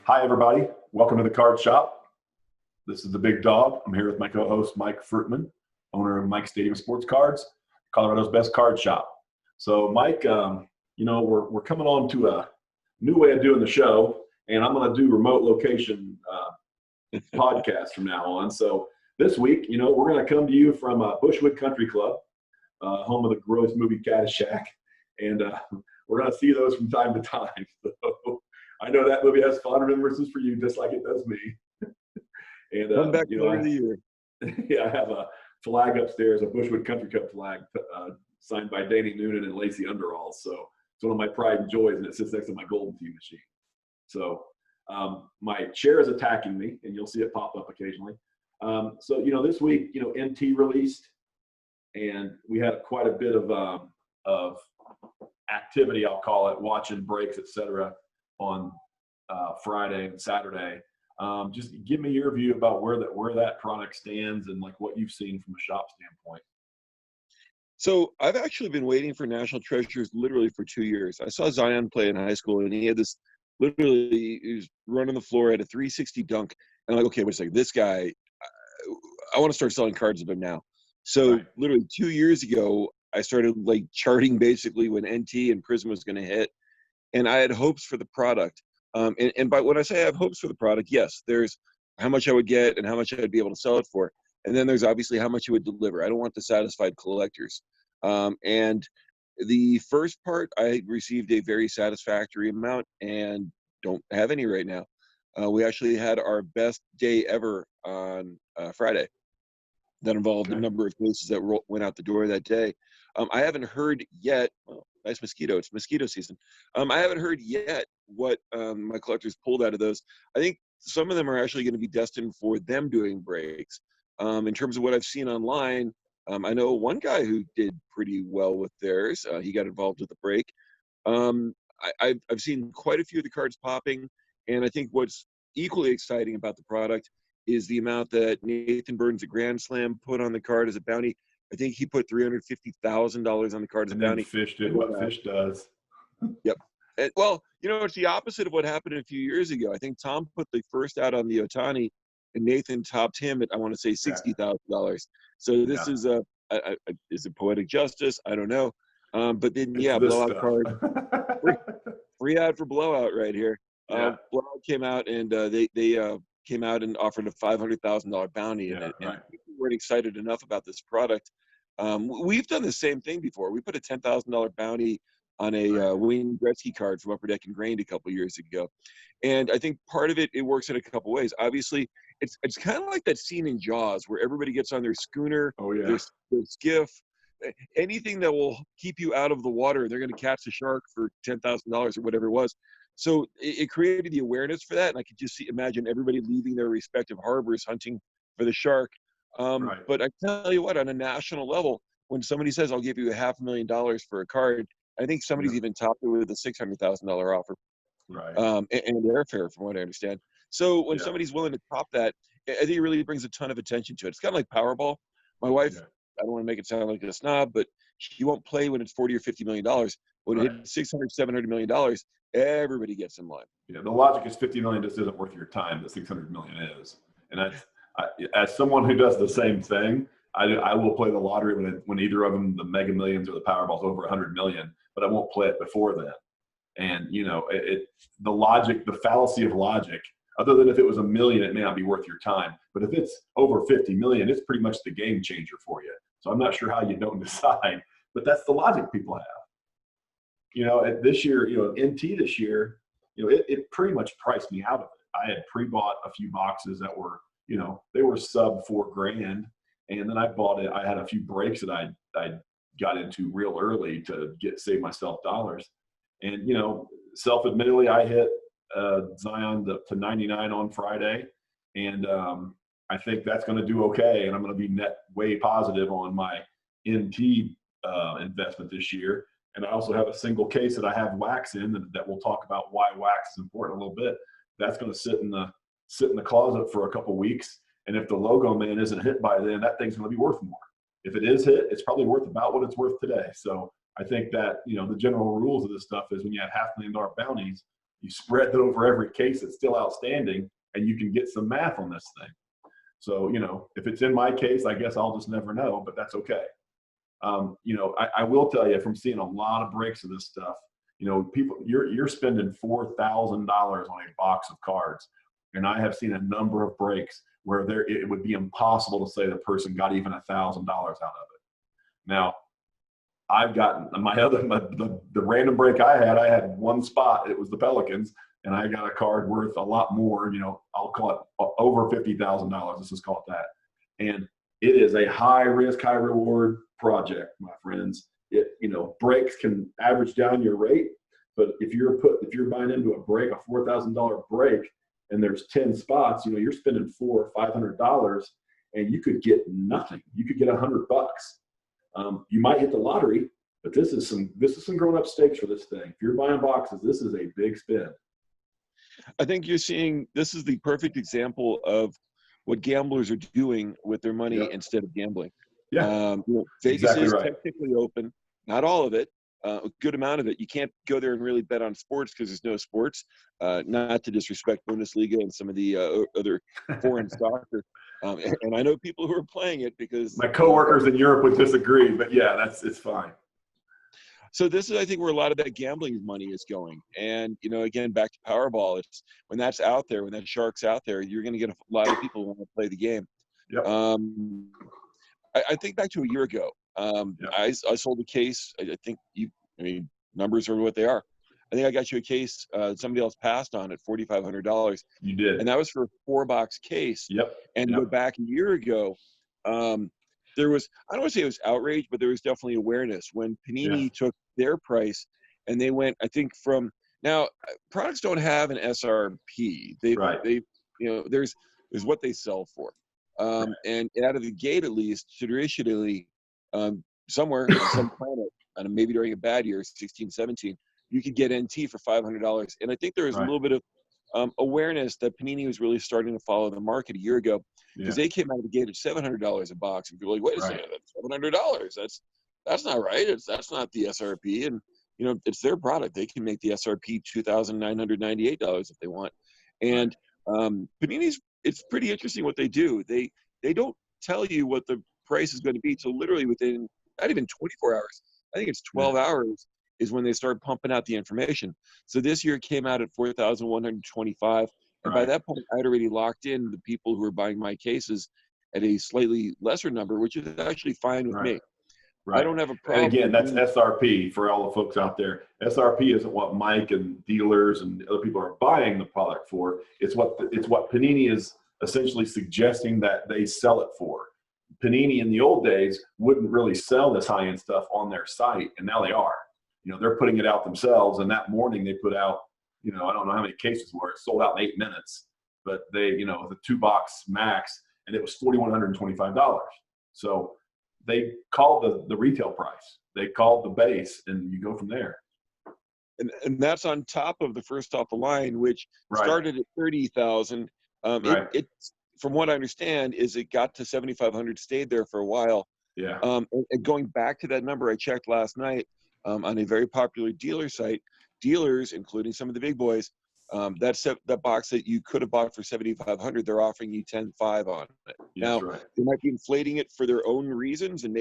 Hi, everybody. Welcome to the Card Shop. This is the Big Dog. I'm here with my co-host, Mike Fruitman, owner of Mike Stadium Sports Cards, Colorado's best card shop. So, Mike, we're coming on to a new way of doing the show, and I'm going to do remote location podcasts from now on. So this week, we're going to come to you from Bushwood Country Club, home of the Gross movie Caddyshack, and we're going to see those from time to time. So, I know that movie has fond remembrances for you, just like it does me. And Come back for the year. Yeah, I have a flag upstairs, a Bushwood Country Club flag, signed by Danny Noonan and Lacey Underall. So it's one of my pride and joys, and it sits next to my Golden Tee machine. So my chair is attacking me, and you'll see it pop up occasionally. This week, NT released, and we had quite a bit of activity, I'll call it, watching breaks, etc., on Friday and Saturday. Just give me your view about where that product stands and like what you've seen from a shop standpoint. So I've actually been waiting for National Treasures literally for 2 years. I saw Zion play in high school, and he had this he was running the floor at a 360 dunk. And I'm like, okay, wait a second, this guy, I want to start selling cards of him now. So Right. Literally 2 years ago, I started like charting basically when NT and Prism was going to hit. And I had hopes for the product. And by when I say I have hopes for the product, yes, there's how much I would get and how much I'd be able to sell it for. And then there's obviously how much it would deliver. I don't want dissatisfied collectors. And the first part, I received a very satisfactory amount and don't have any right now. We actually had our best day ever on Friday. That involved a number of cases that went out the door that day. I haven't heard yet. Well, nice mosquito. It's mosquito season. I haven't heard yet what my collectors pulled out of those. I think some of them are actually going to be destined for them doing breaks. In terms of what I've seen online, I know one guy who did pretty well with theirs. He got involved with the break. I've seen quite a few of the cards popping, and I think what's equally exciting about the product is the amount that Nathan Burns at Grand Slam put on the card as a bounty. I think he put $350,000 on the card as a bounty. Fish did what Fish does. Yep. Well, it's the opposite of what happened a few years ago. I think Tom put the first out on the Ohtani, and Nathan topped him at, I want to say, $60,000. So this is is it poetic justice? I don't know. But then, blowout stuff. Card. free ad for blowout right here. Blowout came out, and they came out and offered a $500,000 bounty, and people weren't excited enough about this product. We've done the same thing before. We put a $10,000 bounty on a Wayne Gretzky card from Upper Deck Ingrained a couple years ago, and I think part of it works in a couple ways. Obviously, it's kind of like that scene in Jaws where everybody gets on their schooner, their skiff, anything that will keep you out of the water. They're going to catch the shark for $10,000 or whatever it was. So it created the awareness for that, and I could just imagine everybody leaving their respective harbors hunting for the shark. But I tell you what, on a national level, when somebody says, I'll give you $500,000 for a card, I think somebody's even topped it with a $600,000 offer. And airfare, from what I understand. So when somebody's willing to top that, I think it really brings a ton of attention to it. It's kind of like Powerball. My wife, I don't want to make it sound like a snob, but she won't play when it's $40 or $50 million. When it hits $600, $700 million, everybody gets in line. Yeah, the logic is $50 million just isn't worth your time, but $600 million is. And I, as someone who does the same thing, I will play the lottery when either of them, the Mega Millions or the Powerball's over $100 million, but I won't play it before then. And the logic, the fallacy of logic, other than if it was $1 million, it may not be worth your time. But if it's over 50 million, it's pretty much the game changer for you. So I'm not sure how you don't decide, but that's the logic people have. This year, NT this year, it pretty much priced me out of it. I had pre-bought a few boxes that were, they were sub $4,000. And then I bought it. I had a few breaks that I got into real early to save myself dollars. And, self-admittedly, I hit Zion to 99 on Friday. And I think that's going to do okay. And I'm going to be net way positive on my NT investment this year. And I also have a single case that I have wax in that we'll talk about why wax is important a little bit. That's going to sit in the closet for a couple weeks. And if the logo man isn't hit by then, that thing's going to be worth more. If it is hit, it's probably worth about what it's worth today. So I think that, the general rules of this stuff is when you have $500,000 bounties, You spread that over every case that's still outstanding, and you can get some math on this thing. So, you know, if it's in my case, I guess I'll just never know, but that's okay. You know, I will tell you from seeing a lot of breaks of this stuff, you know, people, you're spending $4,000 on a box of cards. And I have seen a number of breaks where it would be impossible to say the person got even $1,000 out of it. Now, I've gotten the random break I had one spot. It was the Pelicans, and I got a card worth a lot more. You know, I'll call it over $50,000. Let's just call it that. And it is a high risk, high reward project, my friends. You know, breaks can average down your rate, but if you're buying into a break, a $4,000 break, and there's 10 spots, you know, you're spending $400 or $500, and you could get nothing. You could get $100. You might hit the lottery, but this is some grown-up stakes for this thing. If you're buying boxes, this is a big spend. I think you're seeing this is the perfect example of what gamblers are doing with their money instead of gambling. Yeah, you know, Vegas exactly is right. technically open, not all of it, a good amount of it. You can't go there and really bet on sports because there's no sports. Not to disrespect Bundesliga and some of the other foreign soccer. And I know people who are playing it because my coworkers in Europe would disagree, but yeah, it's fine. So this is, I think, where a lot of that gambling money is going. And, you know, again, back to Powerball, it's when that's out there, when that shark's out there, you're going to get a lot of people who want to play the game. Yep. I think back to a year ago. I sold a case. I think numbers are what they are. I think I got you a case. Somebody else passed on at $4,500. You did. And that was for a 4-box case. Yep. And go back a year ago, there was, I don't want to say it was outrage, but there was definitely awareness when Panini took their price and they went, I think now products don't have an SRP. They you know, there's what they sell for. And out of the gate, at least traditionally, somewhere on some planet, and maybe during a bad year, 16, 17, you could get NT for $500. And I think there was a little bit of awareness that Panini was really starting to follow the market a year ago, because they came out of the gate at $700 a box, and people were like, wait a second, that's $700. That's not right. That's not the SRP. And you know, it's their product. They can make the SRP $2,998 if they want. And Panini's, it's pretty interesting what they do. They don't tell you what the price is going to be till literally within not even 24 hours. I think it's 12 hours is when they start pumping out the information. So this year it came out at 4,125. And by that point, I'd already locked in the people who were buying my cases at a slightly lesser number, which is actually fine with me. I don't have a problem. And again, that's SRP for all the folks out there. SRP isn't what Mike and dealers and other people are buying the product for. It's what Panini is essentially suggesting that they sell it for. Panini in the old days wouldn't really sell this high-end stuff on their site, and now they are. You know, they're putting it out themselves, and that morning they put out, you know, I don't know how many cases were. It sold out in 8 minutes, but they, you know, the 2-box max, and it was $4,125. So they called the retail price. They called the base, and you go from there. And that's on top of the first off the line, which started at 30,000. It from what I understand, is it got to 7,500, stayed there for a while. Yeah. And going back to that number I checked last night on a very popular dealer site, dealers, including some of the big boys, that box that you could have bought for 7,500, they're offering you 10,500 on it. Now, they might be inflating it for their own reasons and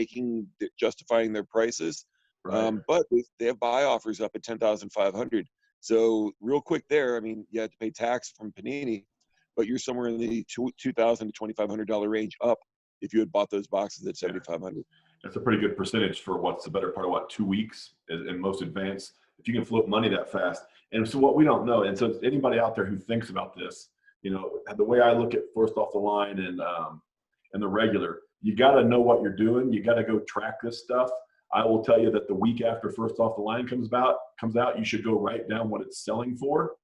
justifying their prices, but they have buy offers up at 10,500. So real quick there, I mean, you have to pay tax from Panini, but you're somewhere in the $2,000 to $2,500 range up if you had bought those boxes at 7,500. That's a pretty good percentage for what's the better part of 2 weeks in most advanced. If you can float money that fast. And so what we don't know, and so anybody out there who thinks about this, you know, the way I look at first off the line and the regular, you got to know what you're doing. You got to go track this stuff. I will tell you that the week after first off the line comes out, you should go write down what it's selling for.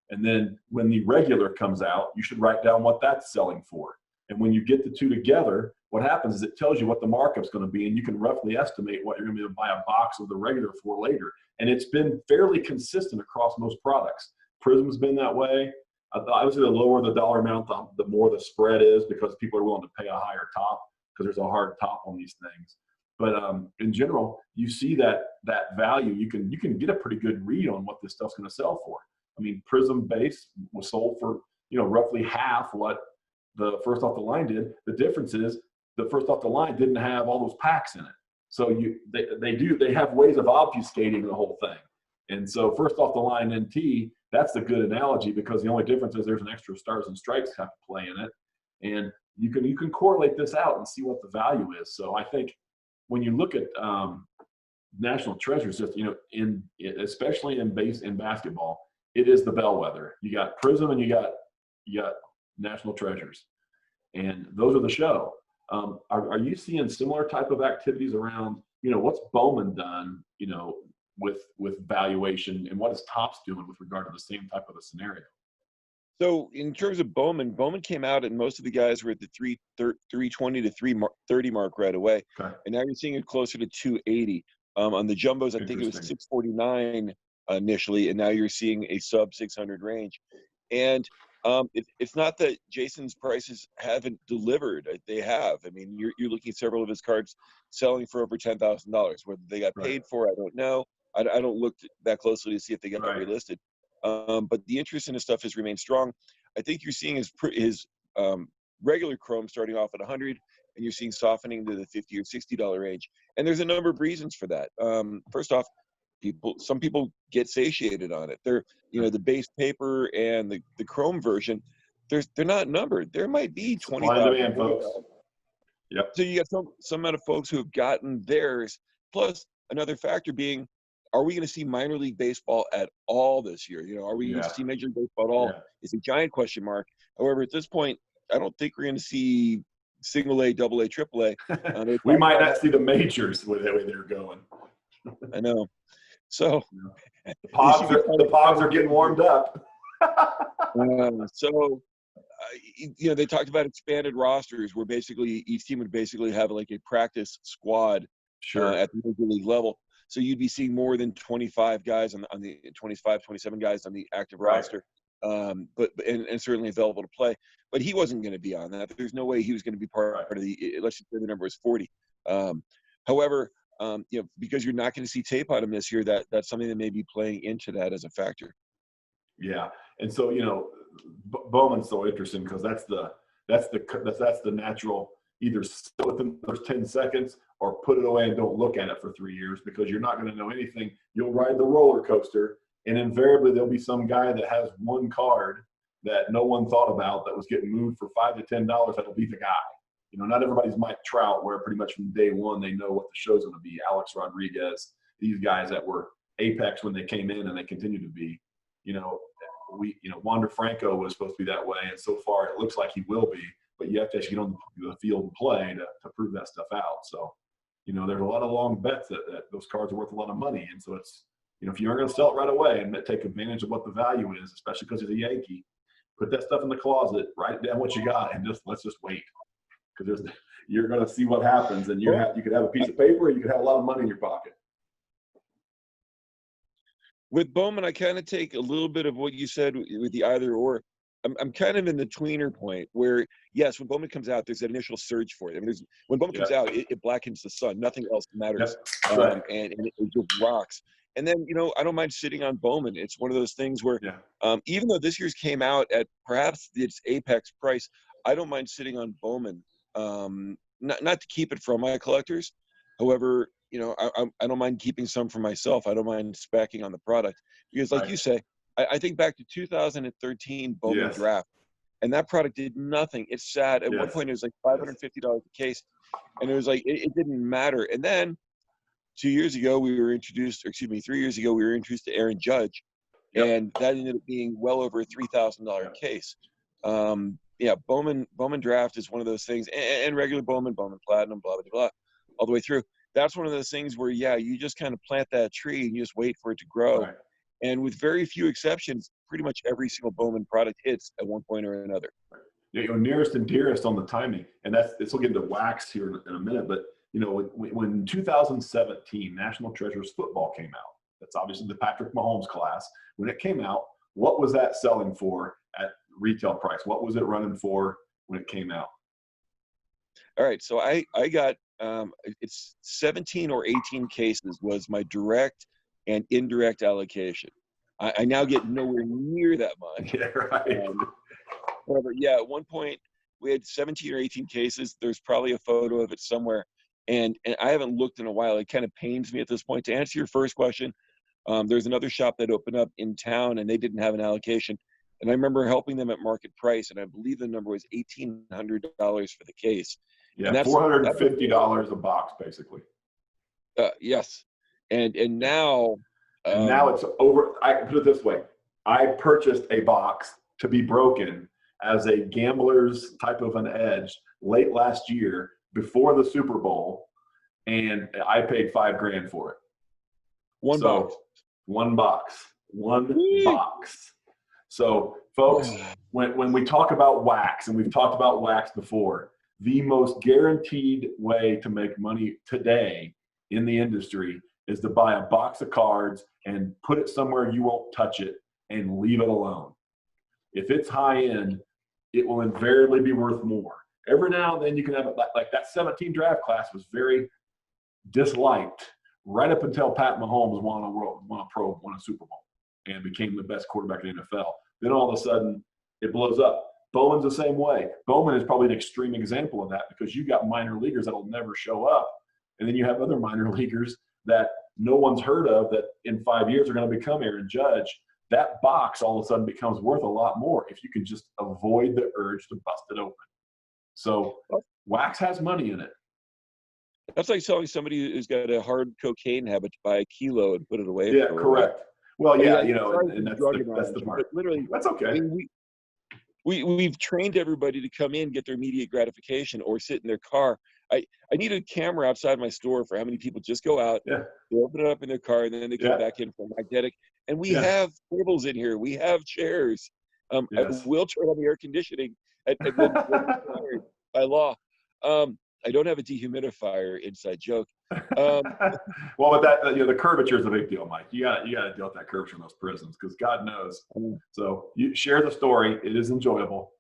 And then when the regular comes out, you should write down what that's selling for. And when you get the two together, what happens is it tells you what the markup's going to be, and you can roughly estimate what you're going to be able to buy a box of the regular for later. And it's been fairly consistent across most products. Prism's been that way. Obviously, the lower the dollar amount, the more the spread is, because people are willing to pay a higher top because there's a hard top on these things. But in general, you see that value. You can get a pretty good read on what this stuff's going to sell for. I mean, Prism base was sold for, roughly half what the first off the line did. The difference is the first off the line didn't have all those packs in it. So they have ways of obfuscating the whole thing. And so first off the line NT, that's a good analogy, because the only difference is there's an extra stars and stripes have to play in it. And you can correlate this out and see what the value is. So I think when you look at National Treasures, just especially in basketball, it is the bellwether. You got Prism and you got National Treasures, and those are the show. Are you seeing similar type of activities around, what's Bowman done, with valuation, and what is Topps doing with regard to the same type of a scenario? So in terms of Bowman came out and most of the guys were at the 320 to 330 mark right away. Okay. And now you're seeing it closer to 280. On the jumbos, I think it was 649 initially, and now you're seeing a sub 600 range. And it's not that Jason's prices haven't delivered. They have. I mean, you're looking at several of his cards selling for over $10,000. Whether they got paid for, I don't know. I don't look that closely to see if they got relisted. But the interest in his stuff has remained strong. I think you're seeing his regular chrome starting off at 100, and you're seeing softening to the $50 or $60 range. And there's a number of reasons for that. First off, some people get satiated on it. They're, the base paper and the chrome version, they're not numbered. There might be 25 folks. Yep. So you got some amount of folks who have gotten theirs. Plus another factor being, are we going to see minor league baseball at all this year? Are we going to see Major League Baseball at all? Yeah. It's a giant question mark. However, at this point, I don't think we're going to see single A, double A, triple A. We might not see the majors with the way they're going. I know. So the pods are getting warmed up. They talked about expanded rosters where basically each team would basically have like a practice squad at the major league level. So you'd be seeing more than 25 guys on the 25, 27 guys on the active roster, but certainly available to play. But he wasn't going to be on that. There's no way he was going to be part of the. Let's just say the number is 40. However, because you're not going to see tape on him this year, that's something that may be playing into that as a factor. Yeah, and so Bowman's so interesting because that's the natural. Either within the first 10 seconds or put it away and don't look at it for 3 years, because you're not going to know anything. You'll ride the roller coaster, and invariably there'll be some guy that has one card that no one thought about that was getting moved for $5 to $10 that'll be the guy. Not everybody's Mike Trout, where pretty much from day one they know what the show's going to be. Alex Rodriguez, these guys that were apex when they came in and they continue to be. Wander Franco was supposed to be that way, and so far it looks like he will be. But you have to actually get on the field and play to prove that stuff out. So, there's a lot of long bets that those cards are worth a lot of money. And so it's, if you aren't going to sell it right away and take advantage of what the value is, especially because he's a Yankee, put that stuff in the closet, write down what you got, and let's just wait. Because you're going to see what happens, and you could have a piece of paper, or you could have a lot of money in your pocket. With Bowman, I kind of take a little bit of what you said with the either or. I'm kind of in the tweener point where, yes, when Bowman comes out, there's that initial surge for it. I mean, when Bowman comes out, it blackens the sun. Nothing else matters. And it just rocks. And then, I don't mind sitting on Bowman. It's one of those things where, even though this year's came out at perhaps its apex price, I don't mind sitting on Bowman. Not to keep it from my collectors. However, I don't mind keeping some for myself. I don't mind speccing on the product. Because like you say, I think back to 2013 Bowman draft, and that product did nothing. It's sad. At one point, it was like $550 a case, and it was like it didn't matter. And then 3 years ago, we were introduced to Aaron Judge, and that ended up being well over a $3,000 case. Bowman draft is one of those things, and regular Bowman Platinum, blah, blah, blah, all the way through. That's one of those things where, you just kind of plant that tree and you just wait for it to grow. Right. And with very few exceptions, pretty much every single Bowman product hits at one point or another. Nearest and dearest on the timing. And this will get into wax here in a minute. But, when 2017 National Treasures football came out, that's obviously the Patrick Mahomes class. When it came out, what was that selling for at retail price? What was it running for when it came out? All right. So I got, it's 17 or 18 cases was my direct and indirect allocation. I now get nowhere near that much. Yeah, right. However, yeah, at one point we had 17 or 18 cases. There's probably a photo of it somewhere. And I haven't looked in a while. It kind of pains me at this point. To answer your first question, there's another shop that opened up in town and they didn't have an allocation. And I remember helping them at market price, and I believe the number was $1,800 for the case. Yeah, And $450 a box, basically. Yes. And now and now it's over. I put it this way. I purchased a box to be broken as a gambler's type of an edge late last year before the Super Bowl, and I paid $5,000 for it. One box. One box. So, folks, when we talk about wax, and we've talked about wax before, the most guaranteed way to make money today in the industry is to buy a box of cards and put it somewhere you won't touch it and leave it alone. If it's high end, it will invariably be worth more. Every now and then you can have it, like that 17 draft class was very disliked right up until Pat Mahomes won a Super Bowl and became the best quarterback in the NFL. Then all of a sudden it blows up. Bowman's the same way. Bowman is probably an extreme example of that because you got minor leaguers that'll never show up. And then you have other minor leaguers that no one's heard of that in 5 years are going to become Aaron Judge. That box all of a sudden becomes worth a lot more if you can just avoid the urge to bust it open. So wax has money in it. That's like telling somebody who's got a hard cocaine habit to buy a kilo and put it away. Yeah, correct. Well, yeah, and that's the part. But literally, that's okay. I mean, we've trained everybody to come in, get their immediate gratification, or sit in their car. I need a camera outside my store for how many people just go out, they open it up in their car, and then they come back in for magnetic. And we have tables in here. We have chairs. A wheelchair on the air conditioning by law. I don't have a dehumidifier. Inside joke. Well, but that the curvature is a big deal, Mike. You got to deal with that curvature in those prisons because God knows. So you share the story. It is enjoyable.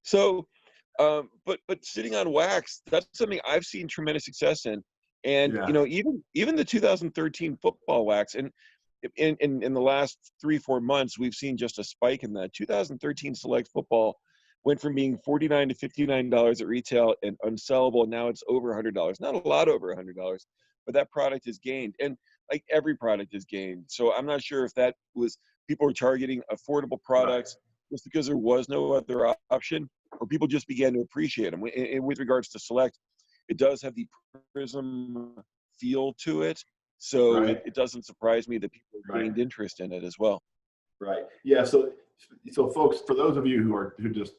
So, but sitting on wax, that's something I've seen tremendous success in. And even the 2013 football wax, and in the last 3-4 months, we've seen just a spike in that. 2013 Select Football went from being $49 to $59 at retail and unsellable. Now it's over $100. Not a lot over $100, but that product has gained. And like every product has gained. So I'm not sure if that was people were targeting affordable products just because there was no other option, or people just began to appreciate them. And with regards to Select, it does have the Prism feel to it. So it doesn't surprise me that people gained interest in it as well. Right. Yeah. So folks, for those of you who just,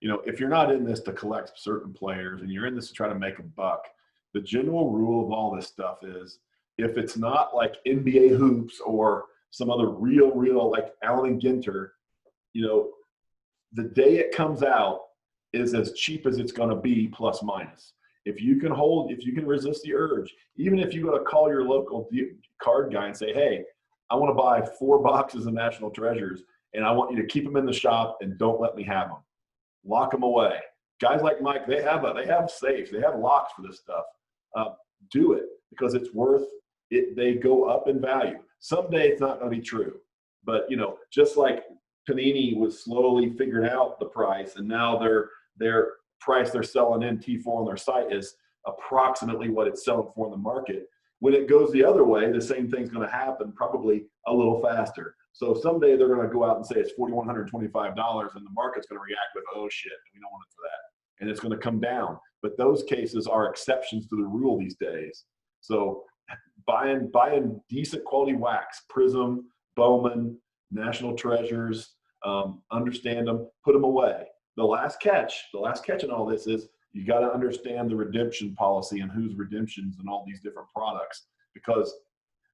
if you're not in this to collect certain players and you're in this to try to make a buck, the general rule of all this stuff is if it's not like NBA hoops or some other real like Allen Ginter, the day it comes out is as cheap as it's going to be plus minus. If you can resist the urge, even if you go to call your local card guy and say, hey, I want to buy 4 boxes of National Treasures and I want you to keep them in the shop and don't let me have them. Lock them away. Guys like Mike, they have safes, they have locks for this stuff. Do it because it's worth it. They go up in value. Someday it's not going to be true, but just like Panini was slowly figuring out the price, and now their price they're selling in T4 on their site is approximately what it's selling for in the market. When it goes the other way, the same thing's going to happen, probably a little faster. So someday they're going to go out and say it's $4,125, and the market's going to react with, oh shit, we don't want it for that, and it's going to come down. But those cases are exceptions to the rule these days. So buying decent quality wax, Prism, Bowman, National Treasures, understand them, put them away. The last catch in all this is you got to understand the redemption policy and whose redemptions and all these different products. Because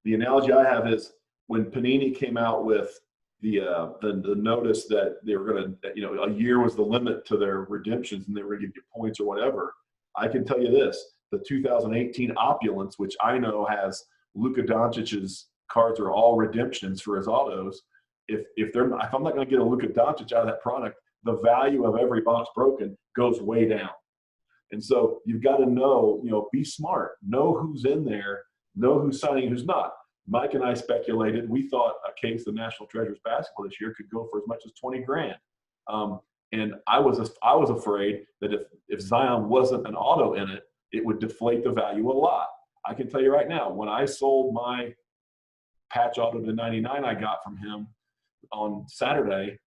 the analogy I have is when Panini came out with the notice that they were going to, a year was the limit to their redemptions and they were going to give you points or whatever. I can tell you this, the 2018 Opulence, which I know has Luka Doncic's cards are all redemptions for his autos. If I'm not going to get a Luka Doncic out of that product, the value of every box broken goes way down. And so you've got to know, be smart, know who's in there, know who's signing, who's not. Mike and I speculated. We thought a case of National Treasures basketball this year could go for as much as 20 grand. And I was afraid that if Zion wasn't an auto in it, it would deflate the value a lot. I can tell you right now, when I sold my patch auto to 99 I got from him on Saturday,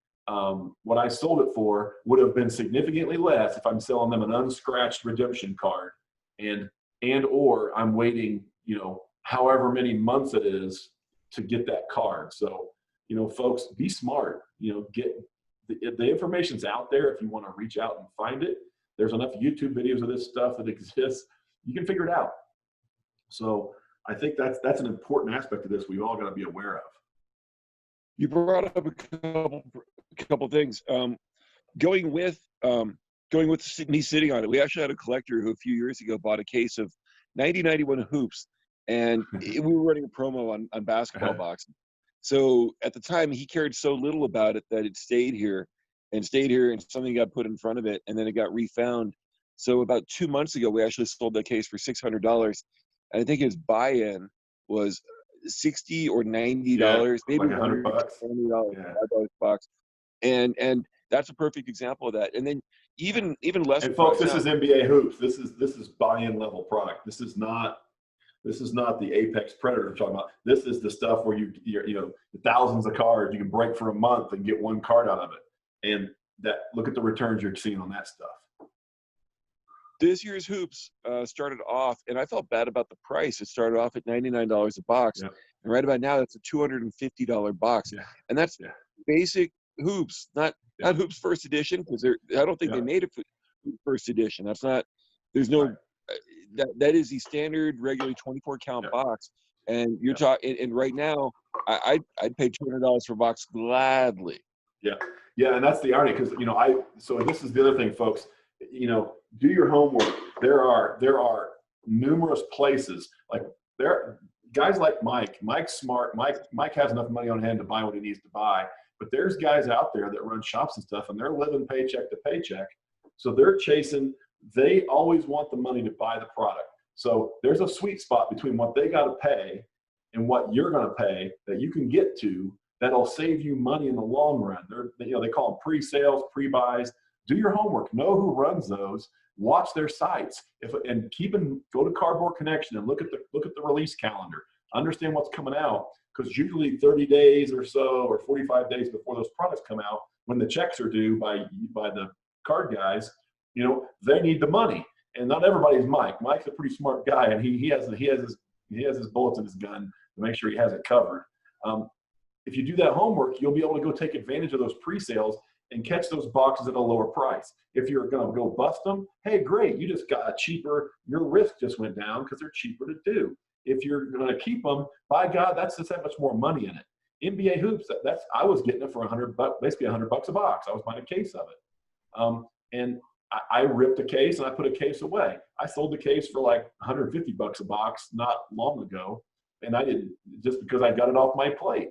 what I sold it for would have been significantly less if I'm selling them an unscratched redemption card, or I'm waiting, however many months it is to get that card. So, folks, be smart. Get the information's out there. If you want to reach out and find it, there's enough YouTube videos of this stuff that exists. You can figure it out. So I think that's an important aspect of this we've all got to be aware of. You brought up a couple things. Going with me sitting on it, we actually had a collector who a few years ago bought a case of 90-91 hoops, and we were running a promo on basketball boxing. So at the time, he cared so little about it that it stayed here, and something got put in front of it, and then it got refound. So about 2 months ago, we actually sold that case for $600, and I think his buy-in was $60 or $90, maybe like $100, $100 box, and that's a perfect example of that. And then even less. And folks, this is NBA hoops. This is buy-in level product. This is not the Apex Predator I'm talking about. This is the stuff where you're thousands of cards you can break for a month and get one card out of it. And look at the returns you're seeing on that stuff. This year's hoops started off, and I felt bad about the price. It started off at $99 a box, and right about now that's a $250 box, and that's basic hoops, not hoops first edition, because I don't think they made it for first edition. That's not. There's no. That is the standard, regular 24 count box, and you're talking. And right now, I'd pay $200 for a box gladly. Yeah, and that's the irony, because So this is the other thing, folks. Do your homework. There are numerous places, like guys like Mike. Mike's smart. Mike has enough money on hand to buy what he needs to buy. But there's guys out there that run shops and stuff, and they're living paycheck to paycheck. So they're chasing. They always want the money to buy the product. So there's a sweet spot between what they got to pay and what you're going to pay that you can get to that'll save you money in the long run. They call them pre-sales, pre-buys. Do your homework. Know who runs those. Watch their sites. Go to Cardboard Connection and look at the release calendar. Understand what's coming out, because usually 30 days or so, or 45 days before those products come out, when the checks are due by the card guys, they need the money. And not everybody's Mike. Mike's a pretty smart guy, and he has his bullets in his gun to make sure he has it covered. If you do that homework, you'll be able to go take advantage of those pre-sales and catch those boxes at a lower price. If you're going to go bust them, hey, great, you just got a cheaper. Your risk just went down because they're cheaper to do. If you're going to keep them, by God, that's just that much more money in it. NBA hoops, I was getting it for $100, basically $100 a box. I was buying a case of it, and I ripped a case and I put a case away. I sold the case for like $150 a box not long ago, and I didn't, just because I got it off my plate.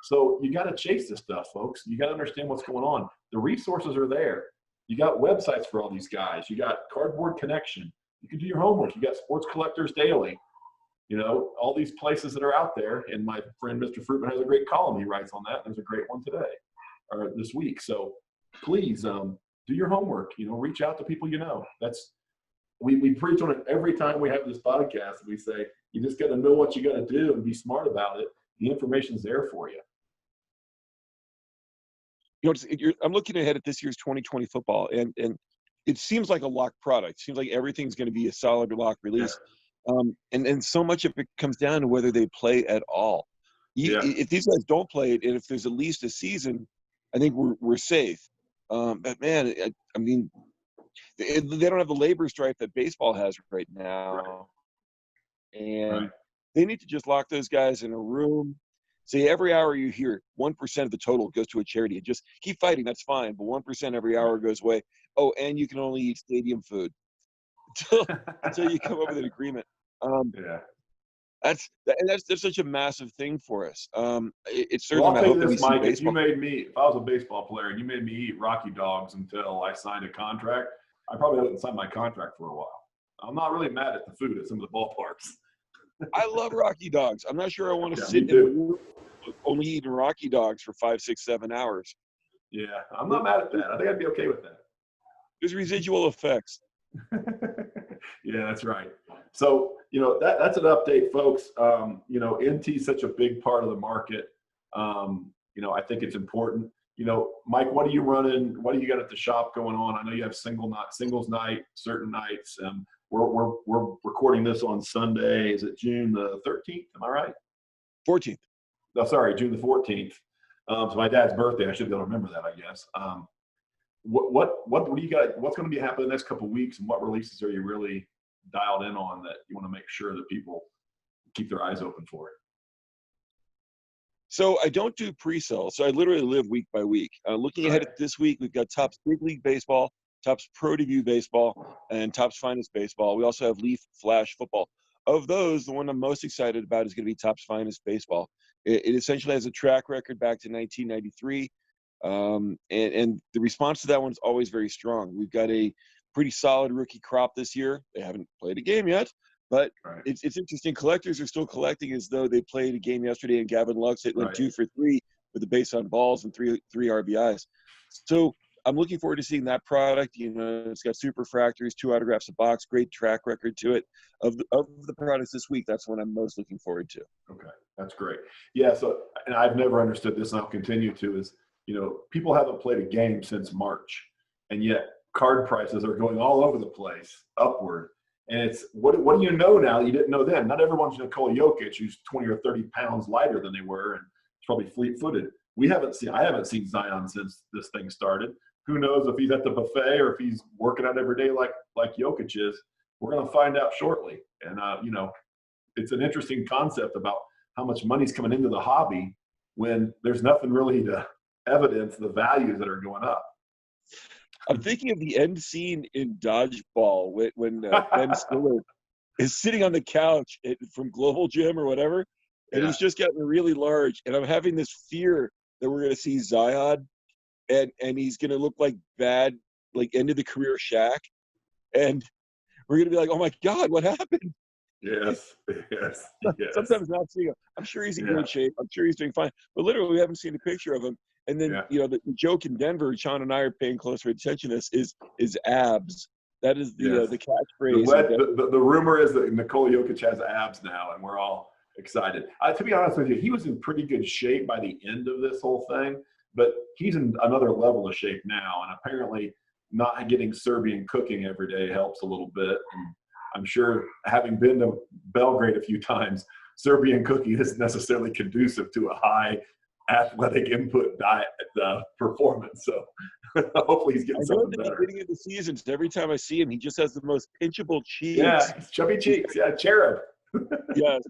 So you got to chase this stuff, folks. You got to understand what's going on. The resources are there. You got websites for all these guys. You got Cardboard Connection. You can do your homework. You got Sports Collectors Daily. All these places that are out there. And my friend Mr. Fruitman has a great column he writes on that. There's a great one today or this week. So please do your homework. Reach out to people we preach on it every time we have this podcast. We say you just got to know what you got to do and be smart about it. The information's there for you. I'm looking ahead at this year's 2020 football, and it seems like a locked product. It seems like everything's going to be a solid lock release. And so much of it comes down to whether they play at all. If these guys don't play it, and if there's at least a season, I think we're safe. But man, I mean, they don't have the labor strife that baseball has right now, and they need to just lock those guys in a room. Say every hour you hear 1% of the total goes to a charity. And just keep fighting. That's fine, but 1% every hour goes away. Oh, and you can only eat stadium food until you come up with an agreement. That's such a massive thing for us. It's certainly. Well, I'll tell you this, Mike. If I was a baseball player and you made me eat Rocky Dogs until I signed a contract, I probably wouldn't sign my contract for a while. I'm not really mad at the food at some of the ballparks. I love Rocky Dogs. I'm not sure I want to Yeah, sit me in a too. room only eating Rocky Dogs for 5, 6, 7 hours. Yeah, I'm not mad at that. I think I'd be okay with that. There's residual effects. Yeah, that's right. So, that's an update, folks. NT is such a big part of the market. I think it's important. Mike, what are you running? What do you got at the shop going on? I know you have singles night, certain nights. We're recording this on Sunday. Is it June the 13th? Am I right? 14th. No, sorry, June the 14th. So my dad's birthday. I should be able to remember that, I guess. What do you got? What's going to be happening the next couple of weeks, and what releases are you really dialed in on that you want to make sure that people keep their eyes open for? So I don't do pre-sale. So I literally live week by week. Looking ahead at this week, we've got Topps Big League Baseball, Topps Pro Debut Baseball, and Topps Finest Baseball. We also have Leaf Flash Football. Of those, the one I'm most excited about is going to be Topps Finest Baseball. It essentially has a track record back to 1993. And the response to that one's always very strong. We've got a pretty solid rookie crop this year. They haven't played a game yet, but it's interesting. Collectors are still collecting as though they played a game yesterday, and Gavin Lux went 2 for 3 with a base on balls and three RBIs. So I'm looking forward to seeing that product. It's got super fractors, 2 autographs a box, great track record to it. Of the products this week, that's what I'm most looking forward to. Okay, that's great. Yeah, so, and I've never understood this, and I'll continue to, is, people haven't played a game since March, and yet card prices are going all over the place, upward. And it's, what do you know now you didn't know then? Not everyone's Nikola Jokic, who's 20 or 30 pounds lighter than they were, and probably fleet-footed. I haven't seen Zion since this thing started. Who knows if he's at the buffet or if he's working out every day like Jokic is. We're going to find out shortly. And, it's an interesting concept about how much money's coming into the hobby when there's nothing really to evidence the values that are going up. I'm thinking of the end scene in Dodgeball when Ben Stiller is sitting on the couch from Global Gym or whatever, and he's just gotten really large. And I'm having this fear that we're going to see Zion, and he's going to look like bad, like end of the career Shaq, and we're going to be like, oh my God, what happened? Yes. Sometimes not seeing him. I'm sure he's in great shape. I'm sure he's doing fine. But literally, we haven't seen a picture of him. And then, the joke in Denver, Sean and I are paying closer attention to this, is abs. That is the catchphrase. The rumor is that Nikola Jokic has abs now, and we're all excited. To be honest with you, he was in pretty good shape by the end of this whole thing, but he's in another level of shape now. And apparently not getting Serbian cooking every day helps a little bit. And I'm sure, having been to Belgrade a few times, Serbian cooking isn't necessarily conducive to a high athletic input diet performance. So hopefully he's getting something better. Getting into seasons, every time I see him, he just has the most pinchable cheeks. Yeah, chubby cheeks. Yeah, cherub. Yes.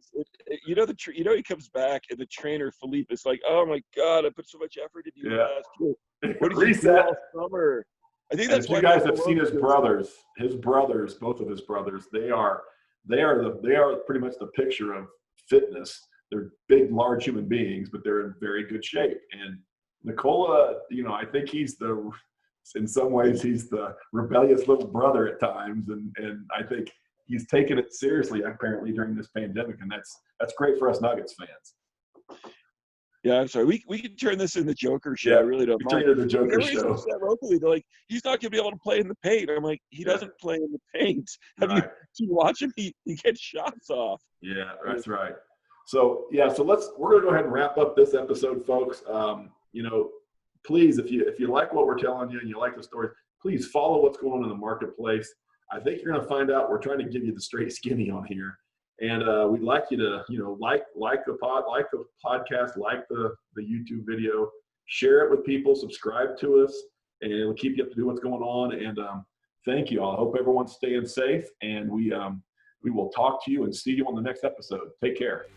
He comes back, and the trainer, Philippe, is like, oh my God, I put so much effort into you last year. What did you do all summer? I think that's why you guys have seen his brothers, both of his brothers. They are pretty much the picture of fitness. They're big, large human beings, but they're in very good shape. And Nikola, I think in some ways he's the rebellious little brother at times, and I think he's taken it seriously apparently during this pandemic, and that's great for us Nuggets fans. Yeah, I'm sorry. We could turn this into the Joker show. I really don't mind. Turn it into the Joker show. Locally, they're like, he's not going to be able to play in the paint. I'm like, he doesn't play in the paint. Do you watch him? He gets shots off. Yeah, that's right. So we're going to go ahead and wrap up this episode, folks. Please, if you like what we're telling you and you like the story, please follow what's going on in the marketplace. I think you're going to find out we're trying to give you the straight skinny on here. And we'd like you to, like the podcast, like the YouTube video, share it with people, subscribe to us, and we'll keep you up to do what's going on. And thank you all. I hope everyone's staying safe, and we will talk to you and see you on the next episode. Take care.